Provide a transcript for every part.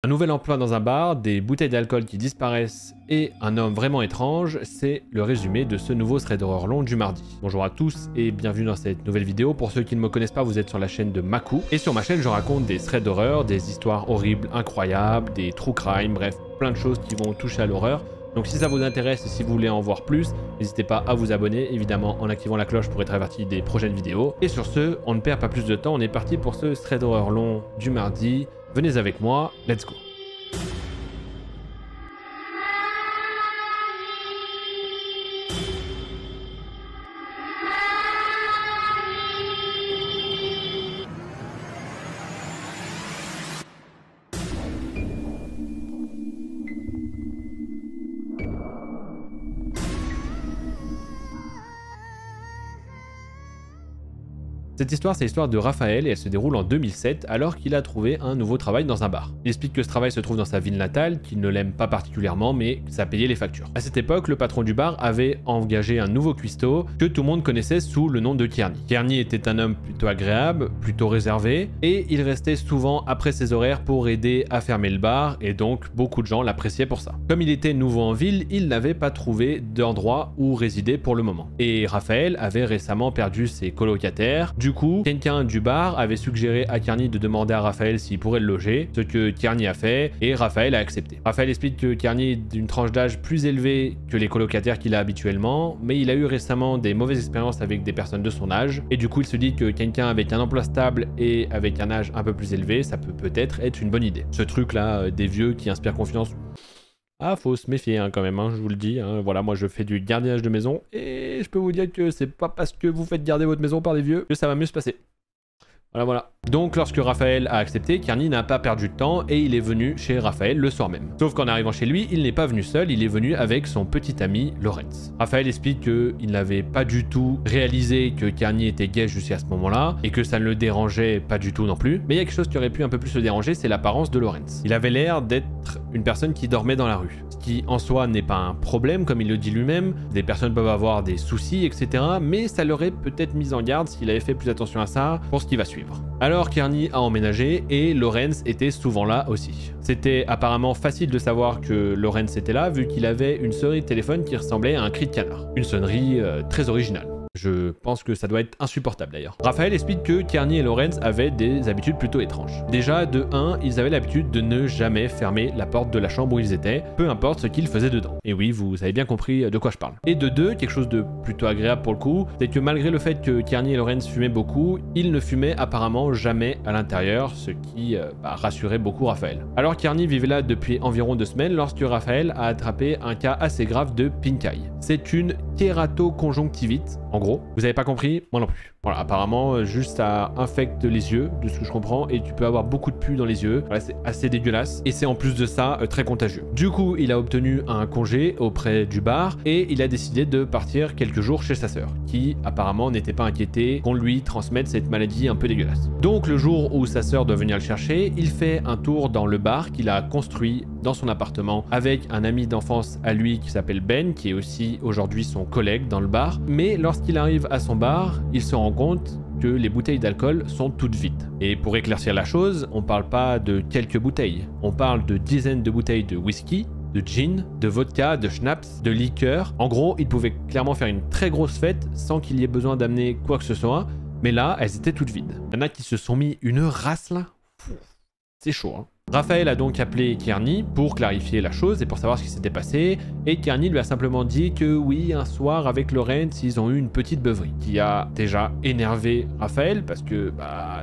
Un nouvel emploi dans un bar, des bouteilles d'alcool qui disparaissent et un homme vraiment étrange, c'est le résumé de ce nouveau thread d'horreur long du mardi. Bonjour à tous et bienvenue dans cette nouvelle vidéo. Pour ceux qui ne me connaissent pas, vous êtes sur la chaîne de Maku. Et sur ma chaîne, je raconte des threads d'horreur, des histoires horribles, incroyables, des true crime, bref, plein de choses qui vont toucher à l'horreur. Donc si ça vous intéresse et si vous voulez en voir plus, n'hésitez pas à vous abonner, évidemment en activant la cloche pour être averti des prochaines vidéos. Et sur ce, on ne perd pas plus de temps, on est parti pour ce thread d'horreur long du mardi. Venez avec moi, let's go. Cette histoire, c'est l'histoire de Raphaël et elle se déroule en 2007 alors qu'il a trouvé un nouveau travail dans un bar. Il explique que ce travail se trouve dans sa ville natale, qu'il ne l'aime pas particulièrement mais que ça payait les factures. À cette époque, le patron du bar avait engagé un nouveau cuistot que tout le monde connaissait sous le nom de Kearney. Kearney était un homme plutôt agréable, plutôt réservé et il restait souvent après ses horaires pour aider à fermer le bar et donc beaucoup de gens l'appréciaient pour ça. Comme il était nouveau en ville, il n'avait pas trouvé d'endroit où résider pour le moment. Et Raphaël avait récemment perdu ses colocataires. Du coup, quelqu'un du bar avait suggéré à Kearney de demander à Raphaël s'il pourrait le loger, ce que Kearney a fait et Raphaël a accepté. Raphaël explique que Kearney est d'une tranche d'âge plus élevée que les colocataires qu'il a habituellement, mais il a eu récemment des mauvaises expériences avec des personnes de son âge et du coup il se dit que quelqu'un avec un emploi stable et avec un âge un peu plus élevé, ça peut peut-être être une bonne idée. Ce truc là, des vieux qui inspirent confiance... Ah, faut se méfier hein, quand même, hein, je vous le dis. Hein. Voilà, moi je fais du gardiennage de maison et je peux vous dire que c'est pas parce que vous faites garder votre maison par des vieux que ça va mieux se passer. Voilà. Donc lorsque Raphaël a accepté, Kearney n'a pas perdu de temps et il est venu chez Raphaël le soir même. Sauf qu'en arrivant chez lui, il n'est pas venu seul, il est venu avec son petit ami Lawrence. Raphaël explique qu'il n'avait pas du tout réalisé que Kearney était gay jusqu'à ce moment-là et que ça ne le dérangeait pas du tout non plus. Mais il y a quelque chose qui aurait pu un peu plus le déranger, c'est l'apparence de Lawrence. Il avait l'air d'être une personne qui dormait dans la rue. Ce qui en soi n'est pas un problème comme il le dit lui-même, des personnes peuvent avoir des soucis etc. Mais ça l'aurait peut-être mis en garde s'il avait fait plus attention à ça pour ce qui va suivre. Alors Kearney a emménagé et Lawrence était souvent là aussi. C'était apparemment facile de savoir que Lawrence était là vu qu'il avait une sonnerie de téléphone qui ressemblait à un cri de canard. Une sonnerie très originale. Je pense que ça doit être insupportable d'ailleurs. Raphaël explique que Kearney et Lawrence avaient des habitudes plutôt étranges. Déjà, de 1, ils avaient l'habitude de ne jamais fermer la porte de la chambre où ils étaient, peu importe ce qu'ils faisaient dedans. Et oui, vous avez bien compris de quoi je parle. Et de 2, quelque chose de plutôt agréable pour le coup, c'est que malgré le fait que Kearney et Lawrence fumaient beaucoup, ils ne fumaient apparemment jamais à l'intérieur, ce qui rassurait beaucoup Raphaël. Alors Kearney vivait là depuis environ 2 semaines lorsque Raphaël a attrapé un cas assez grave de pink eye. C'est une kératoconjonctivite, en gros. Vous avez pas compris? Moi non plus. Voilà, apparemment, juste ça infecte les yeux, de ce que je comprends, et tu peux avoir beaucoup de pus dans les yeux. Voilà, c'est assez dégueulasse. Et c'est en plus de ça très contagieux. Du coup, il a obtenu un congé auprès du bar et il a décidé de partir quelques jours chez sa sœur, qui apparemment n'était pas inquiétée qu'on lui transmette cette maladie un peu dégueulasse. Donc le jour où sa sœur doit venir le chercher, il fait un tour dans le bar qu'il a construit dans son appartement avec un ami d'enfance à lui qui s'appelle Ben, qui est aussi aujourd'hui son collègue dans le bar. Mais lorsqu'il arrive à son bar, il se rend compte que les bouteilles d'alcool sont toutes vides. Et pour éclaircir la chose, on parle pas de quelques bouteilles, on parle de dizaines de bouteilles de whisky, de gin, de vodka, de schnapps, de liqueur. En gros, il pouvait clairement faire une très grosse fête sans qu'il y ait besoin d'amener quoi que ce soit, mais là, elles étaient toutes vides. Il y en a qui se sont mis une race là, c'est chaud hein. Raphaël a donc appelé Kearney pour clarifier la chose et pour savoir ce qui s'était passé, et Kearney lui a simplement dit que oui, un soir avec Lawrence, ils ont eu une petite beuverie, qui a déjà énervé Raphaël, parce que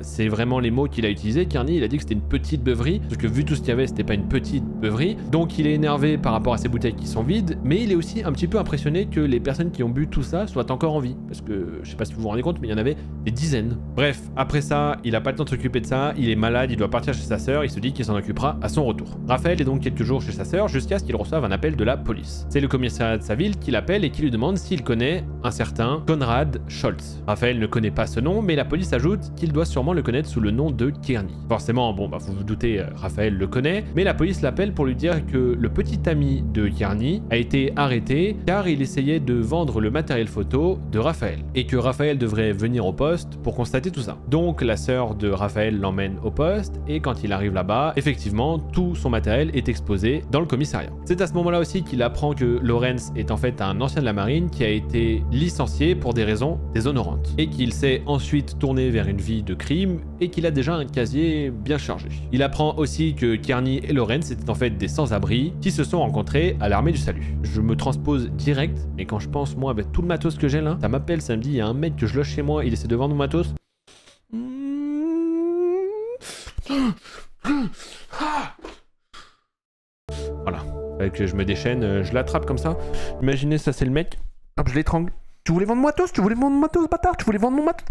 c'est vraiment les mots qu'il a utilisés. Kearney, il a dit que c'était une petite beuverie, parce que vu tout ce qu'il y avait, c'était pas une petite beuverie, donc il est énervé par rapport à ces bouteilles qui sont vides, mais il est aussi un petit peu impressionné que les personnes qui ont bu tout ça soient encore en vie, parce que je sais pas si vous vous rendez compte, mais il y en avait des dizaines. Bref, après ça, il a pas le temps de s'occuper de ça, il est malade, il doit partir chez sa sœur, il se dit qu'il s'en occupera à son retour. Raphaël est donc quelques jours chez sa sœur jusqu'à ce qu'il reçoive un appel de la police. C'est le commissariat de sa ville qui l'appelle et qui lui demande s'il connaît un certain Conrad Scholz. Raphaël ne connaît pas ce nom, mais la police ajoute qu'il doit sûrement le connaître sous le nom de Kearney. Forcément, bon vous vous doutez, Raphaël le connaît, mais la police l'appelle pour lui dire que le petit ami de Kearney a été arrêté car il essayait de vendre le matériel photo de Raphaël et que Raphaël devrait venir au poste pour constater tout ça. Donc la sœur de Raphaël l'emmène au poste et quand il arrive là-bas, Effectivement, tout son matériel est exposé dans le commissariat. C'est à ce moment-là aussi qu'il apprend que Lawrence est en fait un ancien de la marine qui a été licencié pour des raisons déshonorantes et qu'il s'est ensuite tourné vers une vie de crime et qu'il a déjà un casier bien chargé. Il apprend aussi que Kearney et Lawrence étaient en fait des sans-abri qui se sont rencontrés à l'armée du salut. Je me transpose direct, mais quand je pense moi avec tout le matos que j'ai là, ça m'appelle, ça me dit il y a un mec que je loge chez moi, il essaie de vendre mon matos. Voilà, avec que je me déchaîne, je l'attrape comme ça. Imaginez ça c'est le mec, hop je l'étrangle. Tu voulais vendre mon matos? Tu voulais vendre mon matos, bâtard? Tu voulais vendre mon matos?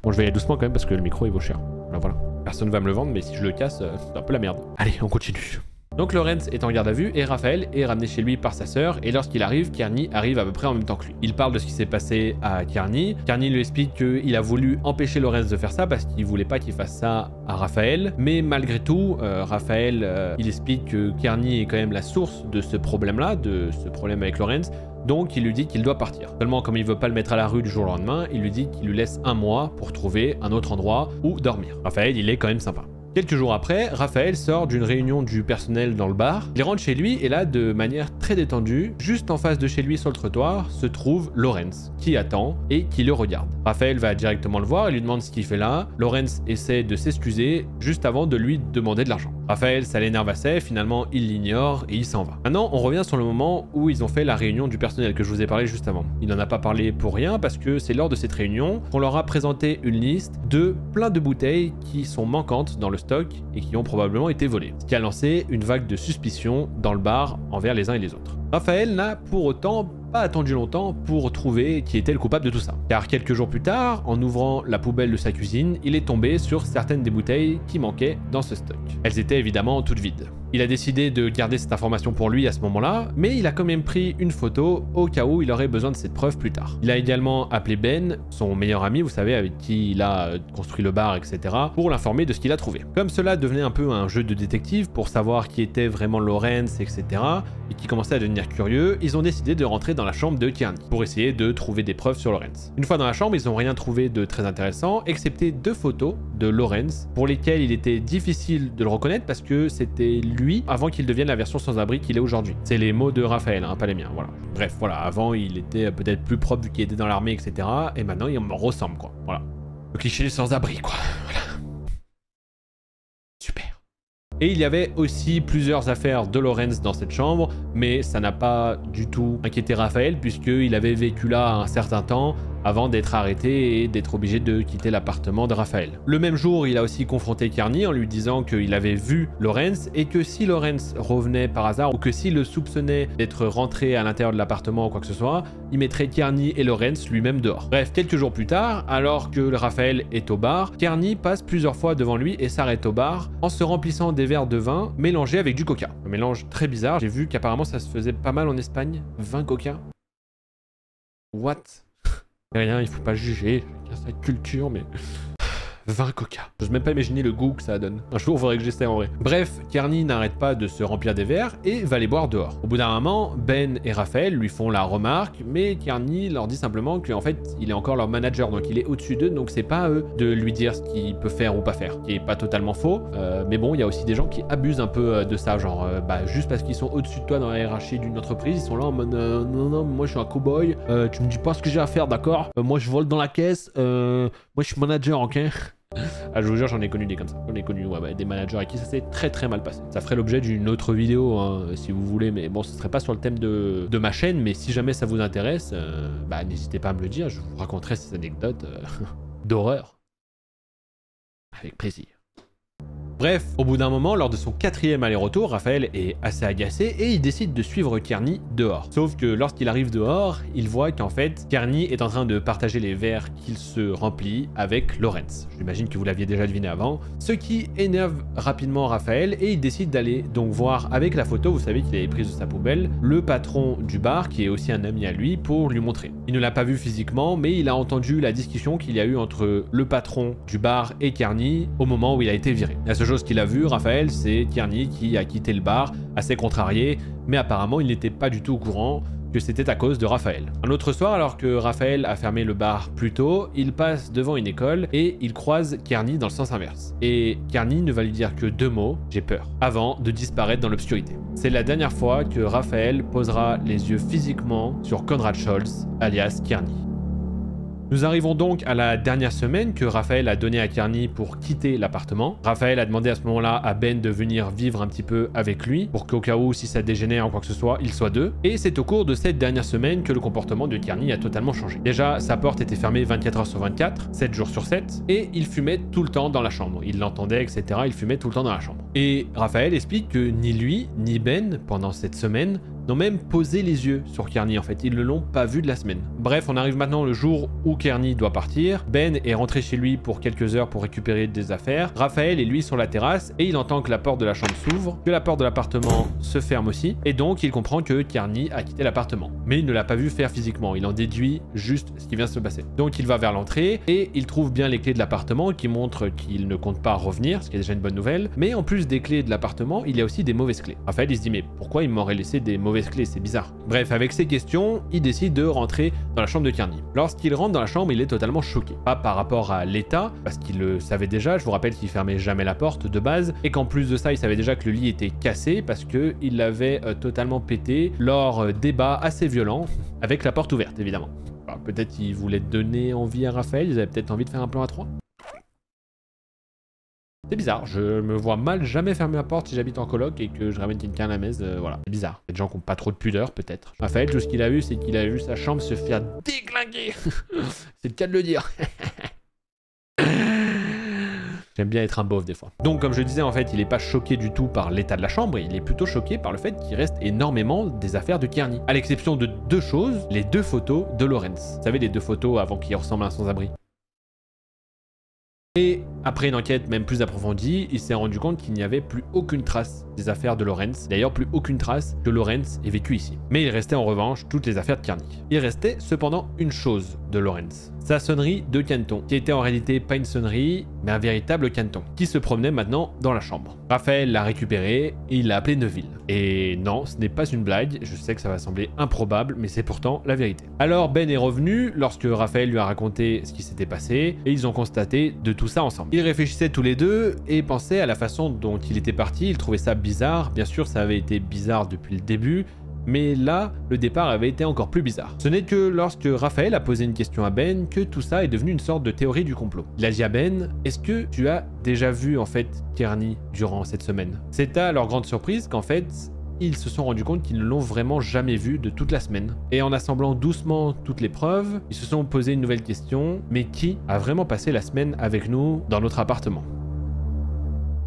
Bon, je vais aller doucement quand même parce que le micro il vaut cher. Voilà. Personne va me le vendre, mais si je le casse, c'est un peu la merde. Allez, on continue. Donc Lawrence est en garde à vue et Raphaël est ramené chez lui par sa sœur et lorsqu'il arrive, Kearney arrive à peu près en même temps que lui. Il parle de ce qui s'est passé à Kearney. Kearney lui explique qu'il a voulu empêcher Lawrence de faire ça parce qu'il voulait pas qu'il fasse ça à Raphaël. Mais malgré tout, Raphaël, il explique que Kearney est quand même la source de ce problème-là, de ce problème avec Lawrence. Donc il lui dit qu'il doit partir. Seulement comme il veut pas le mettre à la rue du jour au lendemain, il lui dit qu'il lui laisse un mois pour trouver un autre endroit où dormir. Raphaël, il est quand même sympa. Quelques jours après, Raphaël sort d'une réunion du personnel dans le bar. Il rentre chez lui et là, de manière très détendue, juste en face de chez lui sur le trottoir, se trouve Lawrence, qui attend et qui le regarde. Raphaël va directement le voir et lui demande ce qu'il fait là. Lawrence essaie de s'excuser juste avant de lui demander de l'argent. Raphaël, ça l'énerve assez, finalement il l'ignore et il s'en va. Maintenant, on revient sur le moment où ils ont fait la réunion du personnel que je vous ai parlé juste avant. Il n'en a pas parlé pour rien parce que c'est lors de cette réunion qu'on leur a présenté une liste de plein de bouteilles qui sont manquantes dans le stock et qui ont probablement été volées. Ce qui a lancé une vague de suspicion dans le bar envers les uns et les autres. Raphaël n'a pour autant pas attendu longtemps pour trouver qui était le coupable de tout ça. Car quelques jours plus tard, en ouvrant la poubelle de sa cuisine, il est tombé sur certaines des bouteilles qui manquaient dans ce stock. Elles étaient évidemment toutes vides. Il a décidé de garder cette information pour lui à ce moment-là, mais il a quand même pris une photo au cas où il aurait besoin de cette preuve plus tard. Il a également appelé Ben, son meilleur ami, vous savez, avec qui il a construit le bar, etc., pour l'informer de ce qu'il a trouvé. Comme cela devenait un peu un jeu de détective pour savoir qui était vraiment Lawrence, etc., et qui commençait à devenir curieux, ils ont décidé de rentrer dans la chambre de Kearney pour essayer de trouver des preuves sur Lawrence. Une fois dans la chambre, ils n'ont rien trouvé de très intéressant, excepté 2 photos de Lawrence, pour lesquelles il était difficile de le reconnaître parce que c'était lui avant qu'il devienne la version sans-abri qu'il est aujourd'hui. C'est les mots de Raphaël, hein, pas les miens, voilà. Bref, voilà, avant il était peut-être plus propre vu qu'il était dans l'armée, etc. Et maintenant il me ressemble, quoi. Voilà. Le cliché sans-abri, quoi. Voilà. Super. Et il y avait aussi plusieurs affaires de Lawrence dans cette chambre, mais ça n'a pas du tout inquiété Raphaël puisqu'il avait vécu là un certain temps avant d'être arrêté et d'être obligé de quitter l'appartement de Raphaël. Le même jour, il a aussi confronté Kearney en lui disant qu'il avait vu Lawrence et que si Lawrence revenait par hasard ou que s'il le soupçonnait d'être rentré à l'intérieur de l'appartement ou quoi que ce soit, il mettrait Kearney et Lawrence lui-même dehors. Bref, quelques jours plus tard, alors que Raphaël est au bar, Kearney passe plusieurs fois devant lui et s'arrête au bar en se remplissant des verres de vin mélangés avec du coca. Un mélange très bizarre, j'ai vu qu'apparemment ça se faisait pas mal en Espagne, vin coca. What? Rien, il faut pas juger, chacun sa culture, mais... Vin coca. J'ose même pas imaginer le goût que ça donne. Un jour, il faudrait que j'essaie en vrai. Bref, Kearney n'arrête pas de se remplir des verres et va les boire dehors. Au bout d'un moment, Ben et Raphaël lui font la remarque, mais Kearney leur dit simplement qu'en fait, il est encore leur manager, donc il est au-dessus d'eux, donc c'est pas à eux de lui dire ce qu'il peut faire ou pas faire, qui est pas totalement faux. Mais bon, il y a aussi des gens qui abusent un peu de ça, genre, juste parce qu'ils sont au-dessus de toi dans la hiérarchie d'une entreprise, ils sont là en mode non, moi je suis un cow-boy, tu me dis pas ce que j'ai à faire, d'accord? Moi je vole dans la caisse, moi je suis manager, ok? Ah, je vous jure, j'en ai connu des comme ça. J'en ai connu des managers avec qui ça s'est très très mal passé. Ça ferait l'objet d'une autre vidéo, hein, si vous voulez, mais bon, ce serait pas sur le thème de ma chaîne, mais si jamais ça vous intéresse, n'hésitez pas à me le dire, je vous raconterai ces anecdotes d'horreur. Avec plaisir. Bref, au bout d'un moment, lors de son 4e aller-retour, Raphaël est assez agacé et il décide de suivre Kearney dehors. Sauf que lorsqu'il arrive dehors, il voit qu'en fait, Kearney est en train de partager les verres qu'il se remplit avec Lawrence. J'imagine que vous l'aviez déjà deviné avant. Ce qui énerve rapidement Raphaël et il décide d'aller donc voir avec la photo, vous savez qu'il avait prise de sa poubelle, le patron du bar qui est aussi un ami à lui pour lui montrer. Il ne l'a pas vu physiquement, mais il a entendu la discussion qu'il y a eu entre le patron du bar et Kearney au moment où il a été viré. La seule chose qu'il a vu, Raphaël, c'est Kearney qui a quitté le bar, assez contrarié, mais apparemment il n'était pas du tout au courant que c'était à cause de Raphaël. Un autre soir, alors que Raphaël a fermé le bar plus tôt, il passe devant une école et il croise Kearney dans le sens inverse. Et Kearney ne va lui dire que 2 mots, j'ai peur, avant de disparaître dans l'obscurité. C'est la dernière fois que Raphaël posera les yeux physiquement sur Conrad Scholz, alias Kearney. Nous arrivons donc à la dernière semaine que Raphaël a donnée à Kearney pour quitter l'appartement. Raphaël a demandé à ce moment-là à Ben de venir vivre un petit peu avec lui pour qu'au cas où, si ça dégénère en quoi que ce soit, ils soient deux. Et c'est au cours de cette dernière semaine que le comportement de Kearney a totalement changé. Déjà, sa porte était fermée 24 heures sur 24, 7 jours sur 7, et il fumait tout le temps dans la chambre. Il l'entendait, etc. Il fumait tout le temps dans la chambre. Et Raphaël explique que ni lui, ni Ben, pendant cette semaine, n'ont même posé les yeux sur Kearney en fait, ils ne l'ont pas vu de la semaine. Bref, on arrive maintenant le jour où Kearney doit partir. Ben est rentré chez lui pour quelques heures pour récupérer des affaires. Raphaël est lui sur la terrasse et il entend que la porte de la chambre s'ouvre, que la porte de l'appartement se ferme aussi, et donc il comprend que Kearney a quitté l'appartement. Mais il ne l'a pas vu faire physiquement, il en déduit juste ce qui vient de se passer. Donc il va vers l'entrée et il trouve bien les clés de l'appartement qui montrent qu'il ne compte pas revenir, ce qui est déjà une bonne nouvelle. Mais en plus des clés de l'appartement, il y a aussi des mauvaises clés. Raphaël il se dit mais pourquoi il m'aurait laissé des mauvaises clés, c'est bizarre. Bref, avec ces questions, il décide de rentrer dans la chambre de Kearney. Lorsqu'il rentre dans la chambre, il est totalement choqué. Pas par rapport à l'état, parce qu'il le savait déjà, je vous rappelle qu'il fermait jamais la porte de base, et qu'en plus de ça, il savait déjà que le lit était cassé, parce qu'il l'avait totalement pété lors débats assez violents, avec la porte ouverte, évidemment. Peut-être qu'il voulait donner envie à Raphaël, ils avaient peut-être envie de faire un plan à 3. C'est bizarre, je me vois mal jamais fermer ma porte si j'habite en coloc et que je ramène quelqu'un à la messe, voilà. C'est bizarre. Il y a des gens qui n'ont pas trop de pudeur, peut-être. Raphaël, tout ce qu'il a vu, c'est qu'il a vu sa chambre se faire déglinguer. C'est le cas de le dire. J'aime bien être un beauf des fois. Donc comme je disais, en fait, il n'est pas choqué du tout par l'état de la chambre, il est plutôt choqué par le fait qu'il reste énormément des affaires de Kearney. À l'exception de 2 choses, les 2 photos de Lawrence. Vous savez, les 2 photos avant qu'il ressemble à un sans-abri. Et après une enquête même plus approfondie, il s'est rendu compte qu'il n'y avait plus aucune trace des affaires de Lawrence. D'ailleurs, plus aucune trace que Lawrence ait vécu ici. Mais il restait en revanche toutes les affaires de Kearney. Il restait cependant une chose de Lawrence. Sa sonnerie de caneton, qui était en réalité pas une sonnerie, mais un véritable caneton, qui se promenait maintenant dans la chambre. Raphaël l'a récupéré et il l'a appelé Neville. Et non, ce n'est pas une blague, je sais que ça va sembler improbable, mais c'est pourtant la vérité. Alors Ben est revenu lorsque Raphaël lui a raconté ce qui s'était passé, et ils ont constaté de tout ça ensemble. Ils réfléchissaient tous les deux et pensaient à la façon dont il était parti, ils trouvaient ça bizarre, bien sûr ça avait été bizarre depuis le début, mais là, le départ avait été encore plus bizarre. Ce n'est que lorsque Raphaël a posé une question à Ben que tout ça est devenu une sorte de théorie du complot. Il a dit à Ben, est-ce que tu as déjà vu en fait Kearney durant cette semaine? C'est à leur grande surprise qu'en fait, ils se sont rendus compte qu'ils ne l'ont vraiment jamais vu de toute la semaine. Et en assemblant doucement toutes les preuves, ils se sont posé une nouvelle question, mais qui a vraiment passé la semaine avec nous dans notre appartement?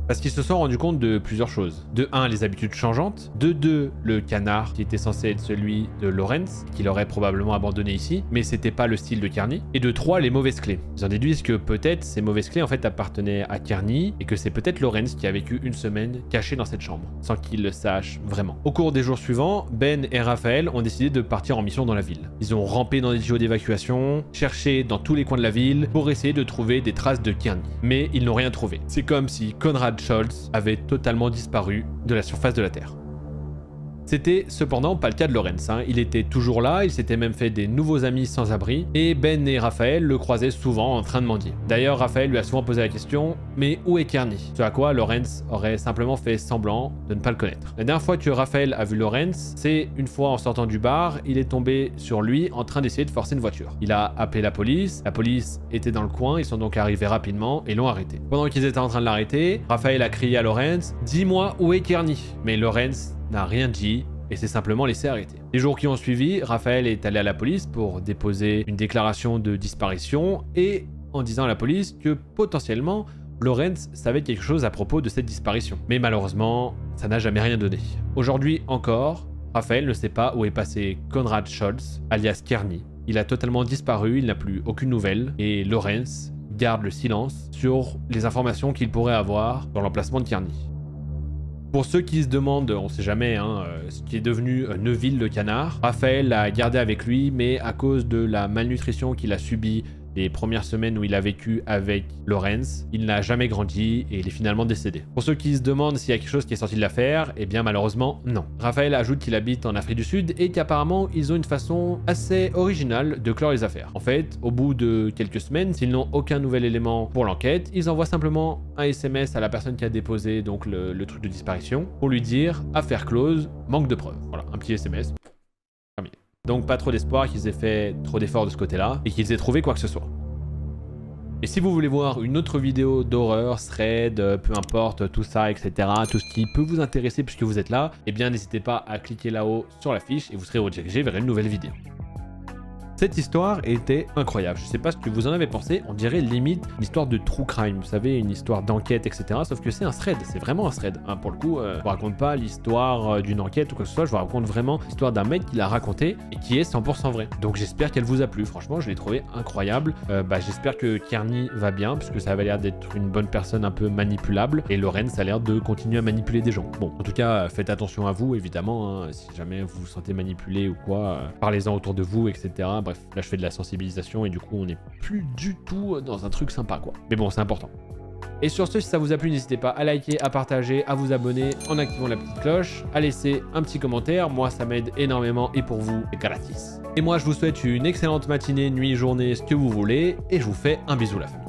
Parce qu'ils se sont rendus compte de plusieurs choses. De 1, les habitudes changeantes. De 2, le canard qui était censé être celui de Lawrence, qu'il aurait probablement abandonné ici, mais c'était pas le style de Kearney. Et de 3, les mauvaises clés. Ils en déduisent que peut-être ces mauvaises clés en fait appartenaient à Kearney et que c'est peut-être Lawrence qui a vécu une semaine caché dans cette chambre, sans qu'il le sache vraiment. Au cours des jours suivants, Ben et Raphaël ont décidé de partir en mission dans la ville. Ils ont rampé dans des tuyaux d'évacuation, cherché dans tous les coins de la ville pour essayer de trouver des traces de Kearney. Mais ils n'ont rien trouvé. C'est comme si Conrad Scholz avait totalement disparu de la surface de la Terre. C'était cependant pas le cas de Lawrence, hein. Il était toujours là, il s'était même fait des nouveaux amis sans abri, et Ben et Raphaël le croisaient souvent en train de mendier. D'ailleurs, Raphaël lui a souvent posé la question, mais où est Kearney? Ce à quoi Lawrence aurait simplement fait semblant de ne pas le connaître. La dernière fois que Raphaël a vu Lawrence, c'est une fois en sortant du bar, il est tombé sur lui en train d'essayer de forcer une voiture. Il a appelé la police était dans le coin, ils sont donc arrivés rapidement et l'ont arrêté. Pendant qu'ils étaient en train de l'arrêter, Raphaël a crié à Lawrence, « Dis-moi où est Kearney ?» Mais Lawrence n'a rien dit et s'est simplement laissé arrêter. Les jours qui ont suivi, Raphaël est allé à la police pour déposer une déclaration de disparition et en disant à la police que potentiellement Lawrence savait quelque chose à propos de cette disparition. Mais malheureusement, ça n'a jamais rien donné. Aujourd'hui encore, Raphaël ne sait pas où est passé Conrad Scholz, alias Kearney. Il a totalement disparu, il n'a plus aucune nouvelle et Lawrence garde le silence sur les informations qu'il pourrait avoir dans l'emplacement de Kearney. Pour ceux qui se demandent, on sait jamais, ce qui est devenu Neville le canard, Raphaël l'a gardé avec lui, mais à cause de la malnutrition qu'il a subie les premières semaines où il a vécu avec Lorenz, il n'a jamais grandi et il est finalement décédé. Pour ceux qui se demandent s'il y a quelque chose qui est sorti de l'affaire, eh bien malheureusement non. Raphaël ajoute qu'il habite en Afrique du Sud et qu'apparemment ils ont une façon assez originale de clore les affaires. En fait, au bout de quelques semaines, s'ils n'ont aucun nouvel élément pour l'enquête, ils envoient simplement un SMS à la personne qui a déposé donc le truc de disparition pour lui dire affaire close, manque de preuves. Voilà, un petit SMS. Terminé. Donc pas trop d'espoir qu'ils aient fait trop d'efforts de ce côté-là et qu'ils aient trouvé quoi que ce soit. Et si vous voulez voir une autre vidéo d'horreur, thread, peu importe, tout ça, etc., tout ce qui peut vous intéresser puisque vous êtes là, eh bien n'hésitez pas à cliquer là-haut sur la fiche et vous serez redirigé vers une nouvelle vidéo. Cette histoire était incroyable. Je sais pas ce que vous en avez pensé. On dirait limite une histoire de true crime. Vous savez, une histoire d'enquête, etc. Sauf que c'est un thread. C'est vraiment un thread. Hein, pour le coup, je vous raconte pas l'histoire d'une enquête ou quoi que ce soit. Je vous raconte vraiment l'histoire d'un mec qui l'a raconté et qui est 100% vrai. Donc j'espère qu'elle vous a plu. Franchement, je l'ai trouvé incroyable. J'espère que Kearney va bien puisque ça avait l'air d'être une bonne personne un peu manipulable. Et Lorenz a l'air de continuer à manipuler des gens. Bon, en tout cas, faites attention à vous, évidemment. Hein, si jamais vous vous sentez manipulé ou quoi, parlez-en autour de vous, etc. Bref, là je fais de la sensibilisation et du coup on n'est plus du tout dans un truc sympa quoi. Mais bon, c'est important. Et sur ce, si ça vous a plu, n'hésitez pas à liker, à partager, à vous abonner en activant la petite cloche, à laisser un petit commentaire. Moi, ça m'aide énormément et pour vous, c'est gratis. Et moi, je vous souhaite une excellente matinée, nuit, journée, ce que vous voulez. Et je vous fais un bisou la famille.